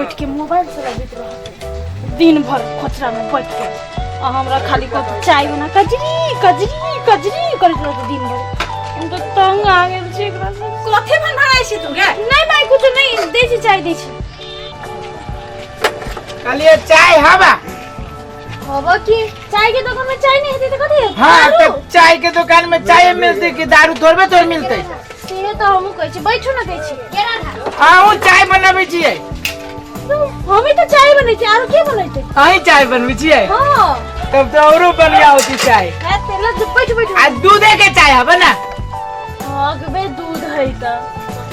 बैठ के मोबाइल चलाबैत रहते दिन भर खोचरा में बैठ के हमरा खाली चाय बना कजरी कजरी कजरी करैत रहते दिन भर। हम तो तंग आ गेल छी एकरा से। कथि बन भाई छी तू गे? नहीं भाई कुछ नहीं दे छी चाय दे छी। कहलिए चाय हवा हवा की चाय के दुकान में चाय नहीं हेती त कथि हेती? हां तो चाय के दुकान में चाय मिलती कि दारू थोड़बे तोड़ मिलते? से तो हम कहै छी बैठो ना कहै छी केरा खा। आउ चाय बनाबै छियै। तो हमें तो चाय बनै छै आरो के बनैते? अहीं चाय बनबै छियै? हां तब तो औरो बढ़िया होती चाय। है तेला बैठ बैठ आ दूधे के चाय हवा ना? हां गबे दूध है त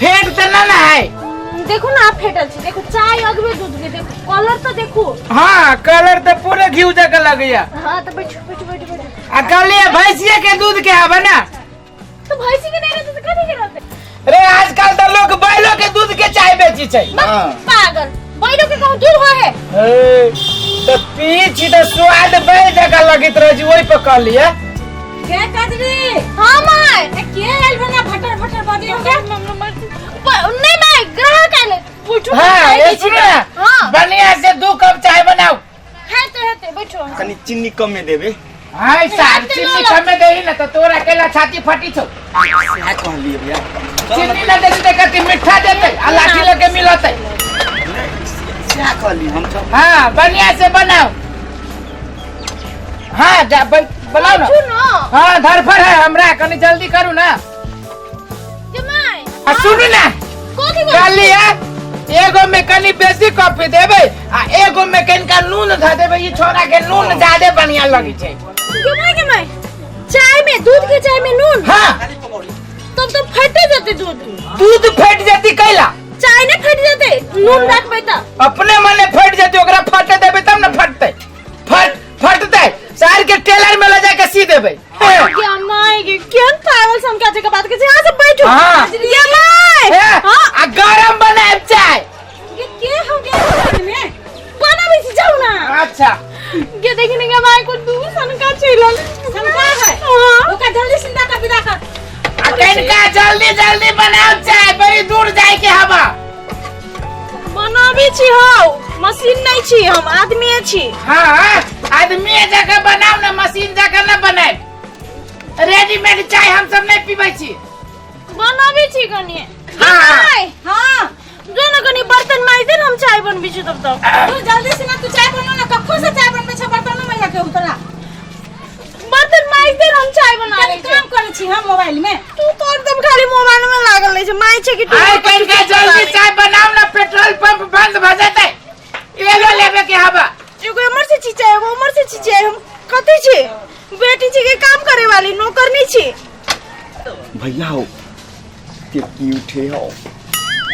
फेट त ना है। देखो ना आप फेटल छी देखो चाय अगबे दूध के देखो कलर तो देखो। हां कलर तो पूरे घिउ जका लगैया। हां तो बैठ बैठ बैठ बैठ। आ कहलिए भैंसिया के दूध के हवा ना? तो भैंसी के नहीं रहते तो कथि के रहते? रे आजकल तो लोग बैलों के दूध के चाय बेची छै। हां पागल बैलों के कहूं दूध हो है। ए तो पीछ तो स्वाद बैल जका लगित रह जी ओइ पे कह लिए। के कजरी? हां माय के आइल बना फटर फटर बाजे के? नहीं माय ग्राहक आले पूछो। हां ये सुनो ना बढ़िया से 2 कप चाय बनाओ। हेते बैठो। कनी चीनी कम में देबे। हां सार चीनी कम में देही ना तो तोरा अकेला छाती फटी छौ। क्या कहलिए भैया? चीनी ना देती त कति मीठा देते आ लाठी लगे मिलते। क्या कहली हम तो? हां बढ़िया से बनाओ। हां जा बनाओ ना। सुनो हां धरफर है हमरा कनी जल्दी करू ना। जमाई आ सुन ना कोथि बोल? कालिया एगो में कनी बेसी कॉफी देबे आ एगो में कनिका नून ध देबे। ई छोरा के नून ज्यादा बढ़िया लगी छै। जमाई चाय में दूध के चाय में नून? हां तब तो फटे जाते दूध। दूध फट जाती कैला? चाय ने फट जाते नून रखबे त अपने मने फट जाती ओकरा फटे देबे तब न फटते। फटते सार के टेलर में ले जाके सी देबे। क्या माय के केन पागल सम क्या जगह बात के यहां से बैठो। हां ये माय हां आ गरम बनाए चाय। ये के हो गया में? बना भी जाओ ना। अच्छा ये देखने के माय को दूध सनका चलल सनका है? हां ओका जल्दी सिंदा का विदा कर। आ कनिका जल्दी जल्दी बनाओ चाय बड़ी दूर जाए के हवा। बनाबी छी हो मशीन नहीं छी हम आदमी छी। हां आदमी जगह बनाओ ना मशीन जगह ना बनाए। रेडीमेड चाय हम सब नहीं पीबै छी। बनाबी छी कनी। हां हां जो ना कनी बर्तन माज दे हम चाय बनबी छी तब तक। तू जल्दी से ना तू चाय बना ना कखो से चाय बनबे छ बर्तन में जाके उतरा। बर्तन माज दे हम चाय बना ले काम करे छी हम मोबाइल में। तू तो एकदम खाली मोबाइल में लागल रहे छ माय छे कि तू आइ कनिका जल्दी चाय बनाओ ना पेट्रोल पंप बंद भ जाते। एगो लेबे के हवा। एगो उमर से चीचे एगो उमर से चीचे हम कथि छे बेटी छी के काम करे वाली नौकरनी छी। भैया हो के की उठे हो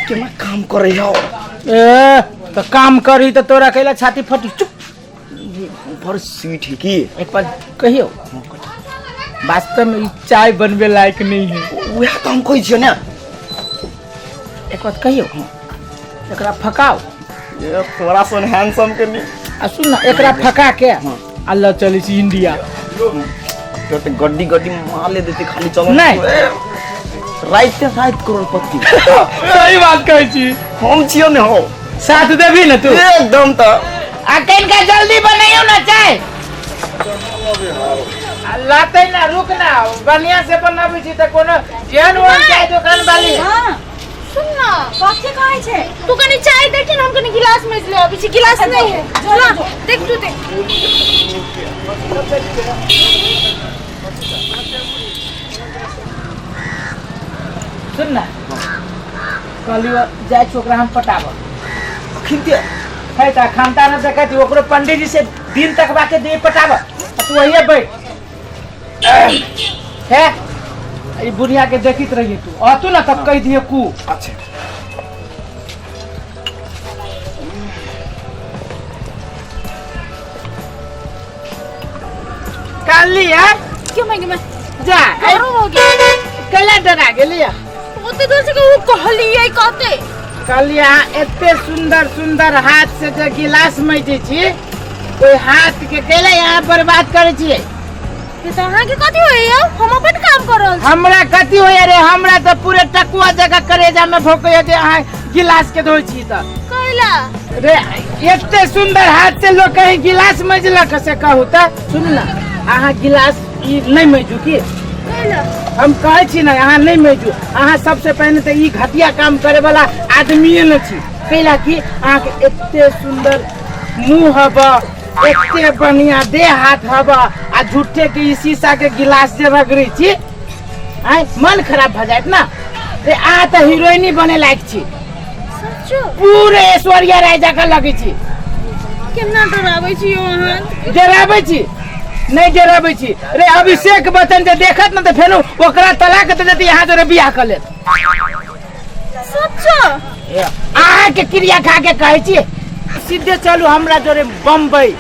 के मैं काम करे हो। ए तो काम करी तो तोरा कैला छाती फटी। चुप पर सीट है की एक बार कहियो वास्तव में ई चाय बनवे लायक नहीं है। वह तो हम कोई छियो ना। एक बात कहियो एकरा फकाओ। ये थोड़ा सा हैंडसम के नहीं। आ सुन ना एकरा फका के अल्लाह चली छी इंडिया। तो गड्डी गड्डी मार ले देते खाली चलो नहीं। राइट करोड़पति। सही बात कहै छी। हम छियो ने हो साथ देबी ना तू? एकदम तो आ कनिका जल्दी बनाइयो ना चाय। लाते ना रुक ना बढ़िया से बनाबी छी त कोनो जेहन ओहन चाय दुकान वाली। हां सुन ना कथि कहै छे? तू कनी चाय देख ना हम कनी गिलास में ले अभी छी गिलास नहीं है। चला देख तू देख। सुन ना कहलियो जाय छोकरा हम पटाबो। खिंते है त खानता न देखै तू ओकरो पंडित जी से दिन तक बाके दे पटाबो। तू वही बैठ है ई बुढ़िया के देखित रहिए तू अतु ना तब कह दिए कू। अच्छा कालिया क्यों मैं जा करो हो गया कला डरा गेलिया। ओते दूर से वो कहलिए कहते कालिया एते सुंदर सुंदर हाथ से जे गिलास मैजे छी ओइ हाथ के केला यहाँ बर्बाद करे छी। तो अहाँ के कथि होइयो हम अपन काम कर रहल छी। हमरा कथि होय रे हमरा तो पूरे टकुआ जगह करेजा में भोकैया जे अहाँ गिलास के धोइ छी त कहला रे इतने सुंदर हाथ से लोग कहीं गिलास मजलक से कहू त सुन ना अहाँ गिलास ई नहीं मजू की हम कहे छी ना अहाँ नहीं मजू अहाँ सबसे पहले तो ई घटिया काम करे वाला आदमी न छी कैला कि अहाँ के इतने सुंदर मुंह हबा इतने बढ़िया देह हाथ हबा आ झूठे के ई शीशा के गिलास जे रगड़ी छी आय मन खराब भ जात ना रे आ त हीरोइनी बने लायक छी पूरे ऐश्वर्या राय जकाँ लगे छी केना डराबै छी अहाँ डराबै छी नहीं डराबै छी रे अभिषेक बच्चन जे देखत न त फेनो ओकरा तलाक दे देती यहाँ जोरे बियाह कर लेत सच्चो अहाँ के क्रिया खा के कहै छी सीधे चलू हमरा जोरे बम्बई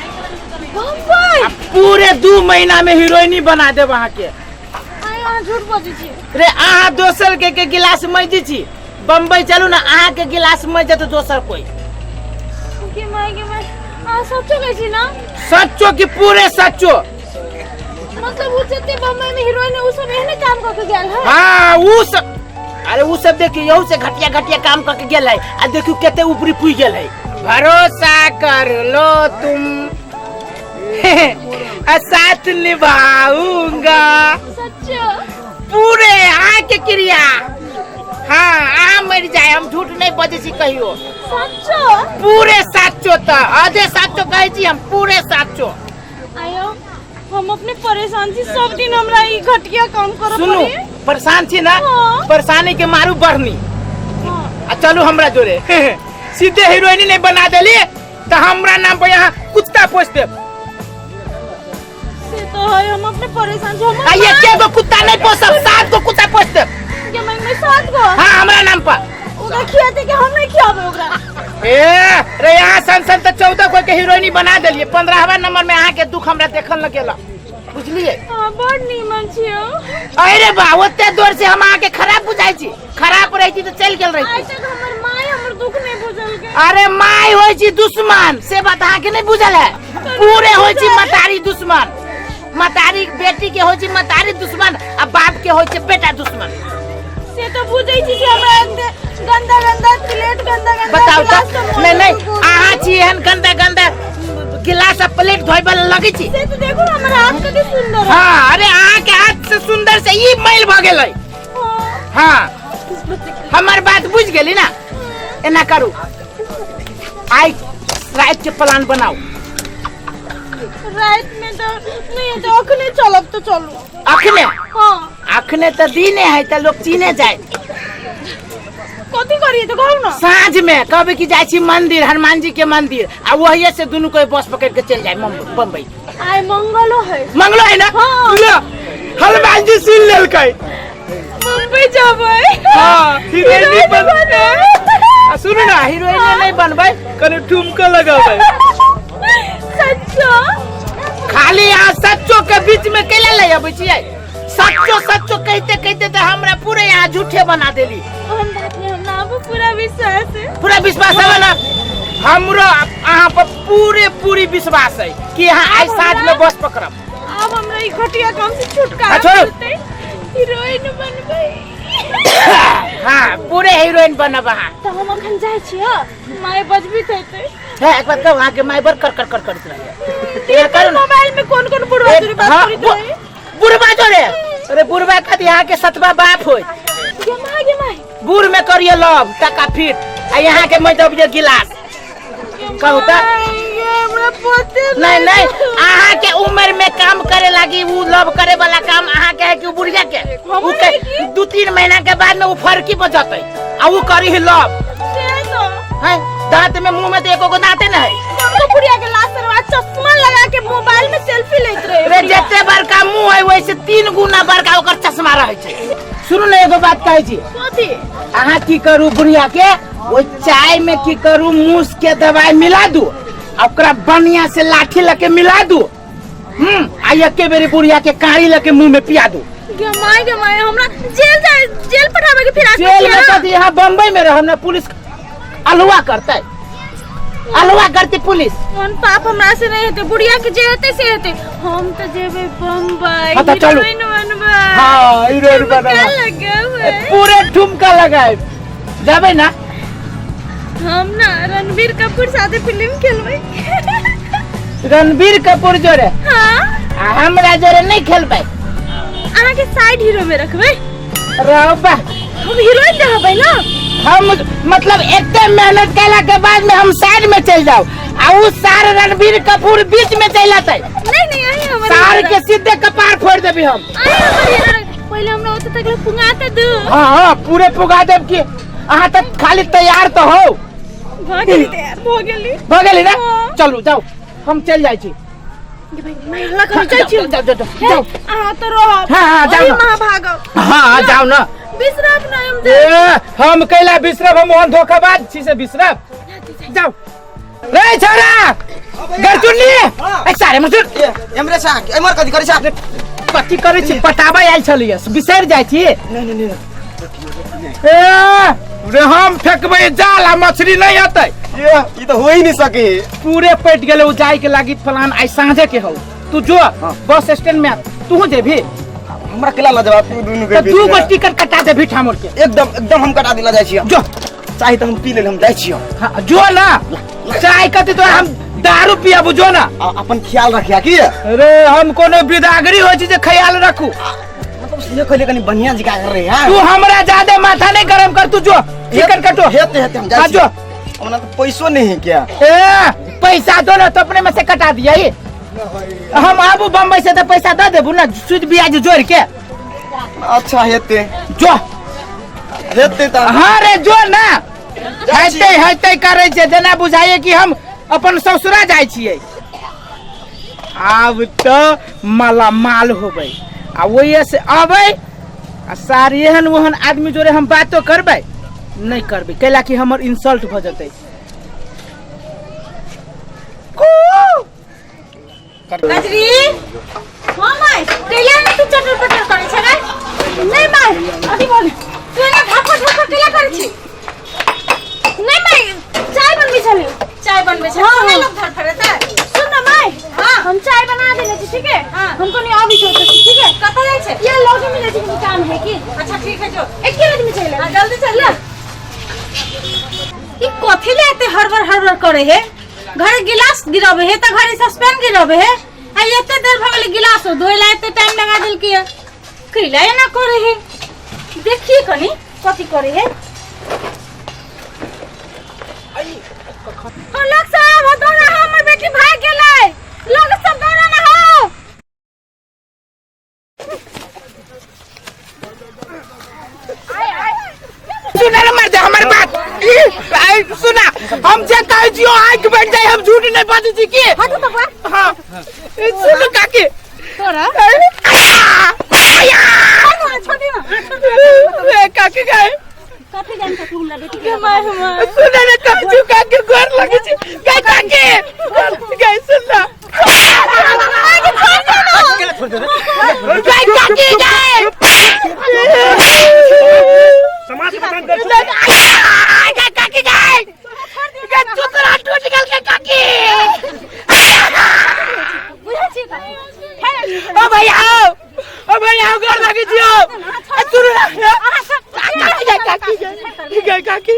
बम्बई पूरे 2 महीना में हीरोइनी बना देब अहाँ के आय अहाँ झूठ बजै छी रे अहाँ दोसर के गिलास मजि छी बम्बई चलू ना अहाँ के गिलास मजत दोसर कोई के माय आ सच्चो कहै छी ना सच्चो की पूरे सच्चो मतलब उ जते बम्बई में हीरोइन उ सब एहने काम क के गेल है हाँ उ सब अरे उ सब देखियो यहू से घटिया काम क के गेल है आ देखियो केते ऊपरी पुई गेल है भरोसा कर लो तुम साथ निभाऊंगा सच्चो पूरे आ के क्रिया हाँ आ मर जाए हम झूठ नहीं बजे छी कहियो सच्चो पूरे साचो त आधे साचो कहै छी हम पूरे साचो आयो हम अपने परेशान छी सब दिन हमरा ई घटिया काम करब सुनो परेशान छी ना हाँ। परेशानी के मारू बढ़नी हां आ चलू हमरा जोरे सीधे हीरोइनी नहीं बना देली तो हमरा नाम पर यहाँ कुत्ता पोस देब से तो है हम अपने परेशान छी हम आ ये के गो कुत्ता नहीं पोसब 7 गो कुत्ता पोस देब के मैं 7 गो हाँ हमरा नाम पर ओकरा खियाते के हम नहीं खियाबे ओकरा ए रे यहाँ सन तो 14 को के हीरोइनी बना देलिए 15वां नंबर में अहाँ के दुख हमरा देखल न गेला बुझलिए हां बड़ नीमन छियो अरे बा ओते दूर से हम अहाँ के खराब बुझाई छी खराब रही तो चल गेल आइ रही तक हमर माय हमर दुख नहीं बुझल के अरे माय होई छी दुश्मन से बात अहाँ के नहीं बुझल है पूरे होई छी मतारी दुश्मन मतारी बेटी के होई छी मतारी दुश्मन आ बाप के होई छी बेटा दुश्मन से तो बुझै छी कि हमरा गंदा प्लेट गंदा बताओ तो नहीं अहाँ छी एहन गंदा गिलास आ प्लेट धोय वाला लगे छी से तो देखो हमर हाथ कते सुंदर है हाँ अरे अहाँ के हाथ से सुंदर से ई मैल भ गेलै हाँ हमार बात बुझ गेली ना एना करू आई रात के प्लान बनाओ रात में तो नहीं तो अखने चलब तो चलू अखने हां अखने तो दिने है तो लोग चीने जाए कथी करिए तो कहू ना साँझ में कभी की जाए छी मंदिर हनुमान जी के मंदिर आ वही से दोनों को बस पकड़ के चल जाए बम्बई आइ मंगलो है मंगलो है ना हाँ। लो हनुमान जी सुन लेलकै मुंबई जाबै हाँ हीरोइनी बन बने सुन ना हीरोइन नहीं बनबै कने ठुमका लगाबै सच्चो खाली यहाँ सच्चो के बीच में केला ले आबै छियै सच्चो कहते तो हमरा पूरे यहाँ झूठे बना देली हम बात में हमरा अब पूरा विश्वास है पूरा विश्वास है ना हमरो अहाँ पर पूरी विश्वास है कि यहाँ आई साथ में बस पकड़ब अब हमरा ई घटिया काम से छुटकारा हाँ, छोड़ो। मिलतै हीरोइन बनबै हाँ पूरे हीरोइन बनब अहाँ तो हम अखन जाय छी माय बजबी थैते है एक बात कहू अहाँ के माय बर कर करत रहे ये करू ना मोबाइल में कौन बुढ़वा जोरी बात हाँ, करित रहे बुढ़वा जोरे अरे बुढ़वा खाती यहाँ के सतवा बाप होय गे माय बूढ़ में करिए लव टका फिट आ यहाँ के मैं दबिए गिलास कहू तो हमरा पते नहीं अहाँ के उम्र में काम करे लगी वो लव करे वाला काम अहाँ के है कि बुढ़िया के उ के 2-3 महीना के बाद में वो फर्की बजते आ वो करी है लव है दांत में मुंह में तो एको दांते न है तो बुढ़िया के लाश सरवा चश्मा लगा के मोबाइल में सेल्फी लेत रहे रे जते बड़का मुंह है वैसे 3 गुना बड़का ओकर चश्मा रहे छै सुनू ने एगो बात कहै छी कथी अहाँ की करू बुढ़िया के वो चाय में की करू मूस के दवाई मिला दू ओकरा बढ़िया से लाठी लेके मिला दू आ एके बेरी बुढ़िया के काढ़ी लेके मुंह में पिया दू गे माय हमरा जेल पठावे के फिर जेल में तो यहाँ बम्बई में रह पुलिस अलवा करते पुलिस मन पाप हमरा से नहीं हेते बुढ़िया के जे हेते से हेते हम तो जेबे बम्बई हाँ, तो चलू। हीरोइन बनबे हाँ हीरोइन बनबे क्या लगे हुए पूरे ठुमका लगाए जाबे ना हम ना रणबीर कपूर साथे फिल्म खेलबै। रणबीर कपूर जोरे हाँ आ हमरा जोरे नहीं खेलबै। अहाँ के साइड हीरो में रखबै। रहबा हम हीरोइन रहबै ना। हम मतलब एते मेहनत कैला के बाद में हम साइड में चल जाओ आ उ सार रणबीर कपूर बीच में चल आते। नहीं आई हमर सार के सीधे कपार फोड़ देबी हम। आई हमर हीरो पहले हमरा ओते तक पुंगाते दू। हां पूरे पुगा देब की अहाँ तक खाली तैयार तो हो। भ गेली तैयार भ गेली ना चलू जाओ हम चल जाई छी। हल्ला कर जाई छी। जाओ आ तो रह। हां जाओ मां भागो। हां जाओ ना बिसरब ना हम कैला बिसरब हम ओहन धोखाबाज छी से बिसरब। जाओ रे छोरा गरचुन्नी ए सारे मसुर एमरे सा एमर कथि करै छ कथि करै छी पटाबा आइल छलिए बिसर जाई छी। नहीं रे हम फेकबै जाल आ मछली नहीं आते। ये तो हो ही नहीं सके। पूरे पेट गेले उ जाय के लागी फलान आई सांझे के हो। तू जो बस स्टैंड में तू जेबी हमरा केला ल जवाब तू दुनु के दू गो टिकट कटा दे भी ठामर के। एकदम हम कटा दिला जाय छी। जो चाहे तो हम पी ले हम जाय छी। हां जो ना चाय कति तो हम दारू पिया बुझो ना। अपन ख्याल रखिया की अरे हम कोनो बिदागरी हो छी जे ख्याल रखू। ये कहले कनी बढ़िया जिका कर रहे हैं। तू हमरा ज्यादा माथा नहीं गरम कर। तू जो टिकट कटो हेते हम जाय छी। जो हमरा तो पैसो नहीं है क्या। पैसा दो ना तो अपने में से कटा दिया ये। हम आबू बम्बई से तो पैसा दे देबू ना सूद ब्याज जोड़ के। अच्छा हेते जो हेते त हाँ रे जो ना हेते करे छे जना बुझाइए कि हम अपन ससुरा जाय छिए। आब तो मालामाल होबै आ वही से अबै आ सारी एहन ओहन आदमी जोरे हम बातो करबै नहीं करबै कैला कि हमर इंसल्ट भ जतै। कजरी हां माय कैला ने तू चटर पटर करे छ रे। नहीं माय अभी बोल तू ना ढाका कैला करे छी। नहीं माय चाय बनबे छली। चाय बनबे छ हां लोग घर फरता। सुन ना माय हां हम चाय बना देले छी ठीक है। हां हमको नहीं अभी सोच ठीक है। कता जाय छै ये लॉगी में जाय छै काम है की। अच्छा ठीक है जो एक मिनट में चले। हां जल्दी चल ले। ई कथि ले एते हड़बड़ करे है। घर गिलास गिराबे है त घर सस्पेन गिराबे है। आ एते देर भ गेल गिलास धोइला एते टाइम लगा देल की कैला ना करे है। देखिए कनी कथि करे है। ओ लोग सब हतो ना हमर बेटी भाग गेलै। लोग सब दौड़ा ना हो। सुना ना मर जा हमर बात। आई सुना हम जे कहै छियो आंख बैठ जाए हम झूठ नहीं बाजै छी की। हट तो बा। हां सुन काकी तोरा आया छोड़ी ना। ए काकी गए कथि जान के तुमला बेटी के माय माय सुना ना काकी काकी गोर लगे छी गए काकी गए सुना गए काकी गए समाज के बदनाम कर गए काकी गए गए चुतरा टूट गेल के काकी बुझा छी ओ भैया गोर लगे छियो सुन ना काकी गए काकी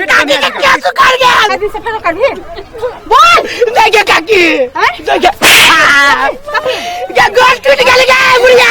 काकी के क्या सुकर गया अभी से फेर कर भी बोल देखिए काकी देखिए क्या गोल टूट गेल गे बुढ़िया